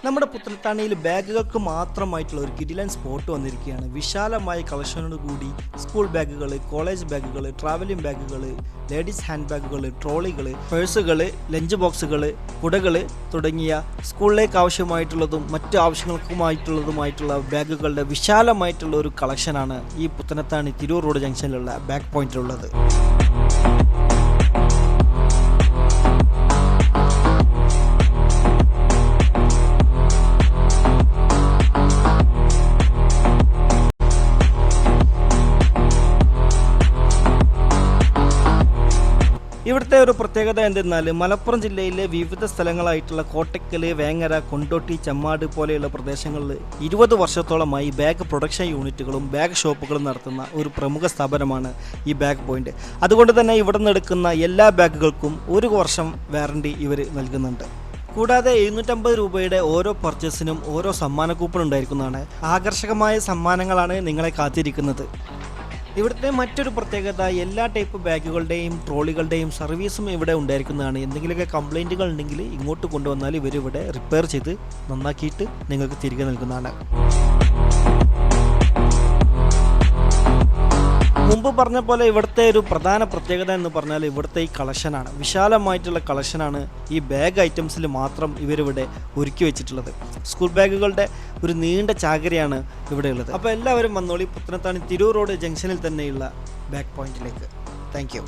നമ്മുടെ പുത്തനത്താണിയിൽ ബാഗുകൾക്ക് മാത്രമായിട്ടുള്ള ഒരു കിടിലൻ സ്പോട്ട് വന്നിരിക്കുകയാണ്. വിശാലമായ കളക്ഷനോട് കൂടി സ്കൂൾ ബാഗുകൾ, കോളേജ് ബാഗുകൾ, ട്രാവലിംഗ് ബാഗുകൾ, ലേഡീസ് ഹാൻഡ് ബാഗുകൾ, ട്രോളികൾ, പേഴ്സുകൾ, ലഞ്ച് ബോക്സുകൾ, കുടകൾ തുടങ്ങിയ സ്കൂളിലേക്ക് ആവശ്യമായിട്ടുള്ളതും മറ്റ് ആവശ്യങ്ങൾക്കുമായിട്ടുള്ളതുമായിട്ടുള്ള ബാഗുകളുടെ വിശാലമായിട്ടുള്ള ഒരു കളക്ഷനാണ് ഈ പുത്തനത്താണി തിരൂർ റോഡ് ജംഗ്ഷനിലുള്ള ബാഗ് പോയിന്റിലുള്ളത്. ഇവിടുത്തെ ഒരു പ്രത്യേകത എന്തെന്നാൽ മലപ്പുറം ജില്ലയിലെ വിവിധ സ്ഥലങ്ങളായിട്ടുള്ള കോട്ടക്കൽ, വേങ്ങര, കൊണ്ടോട്ടി, ചെമ്മാട് പോലെയുള്ള പ്രദേശങ്ങളിൽ 20 വർഷത്തോളമായി ബാഗ് പ്രൊഡക്ഷൻ യൂണിറ്റുകളും ബാഗ് ഷോപ്പുകളും നടത്തുന്ന ഒരു പ്രമുഖ സ്ഥാപനമാണ് ഈ ബാഗ് പോയിന്റ്. അതുകൊണ്ട് തന്നെ ഇവിടെ നിന്ന് എടുക്കുന്ന എല്ലാ ബാഗുകൾക്കും 1 വർഷം വാറണ്ടി ഇവർ നൽകുന്നുണ്ട്. കൂടാതെ 750 രൂപയുടെ ഓരോ പർച്ചേസിനും ഓരോ സമ്മാന കൂപ്പൺ ഉണ്ടായിരിക്കുന്നതാണ്. ആകർഷകമായ സമ്മാനങ്ങളാണ് നിങ്ങളെ കാത്തിരിക്കുന്നത്. ഇവിടുത്തെ മറ്റൊരു പ്രത്യേകത എല്ലാ ടൈപ്പ് ബാഗുകളുടെയും ട്രോളികളുടെയും സർവീസും ഇവിടെ ഉണ്ടായിരിക്കുന്നതാണ്. എന്തെങ്കിലുമൊക്കെ കംപ്ലൈൻറ്റുകൾ ഉണ്ടെങ്കിൽ ഇങ്ങോട്ട് കൊണ്ടുവന്നാൽ ഇവരിവിടെ റിപ്പയർ ചെയ്ത് നന്നാക്കിയിട്ട് നിങ്ങൾക്ക് തിരികെ നൽകുന്നതാണ്. മുമ്പ് പറഞ്ഞ പോലെ ഇവിടുത്തെ ഒരു പ്രധാന പ്രത്യേകത എന്ന് പറഞ്ഞാൽ ഇവിടുത്തെ ഈ കളക്ഷനാണ്. വിശാലമായിട്ടുള്ള കളക്ഷനാണ് ഈ ബാഗ് ഐറ്റംസിൽ മാത്രം ഇവരിവിടെ ഒരുക്കി വെച്ചിട്ടുള്ളത്. സ്കൂൾ ബാഗുകളുടെ ഒരു നീണ്ട ചാകരയാണ് ഇവിടെ ഉള്ളത്. അപ്പോൾ എല്ലാവരും വന്നോളി പുത്തനത്താണി തിരൂർ റോഡ് ജംഗ്ഷനിൽ തന്നെയുള്ള ബാഗ് പോയിന്റിലേക്ക്. താങ്ക്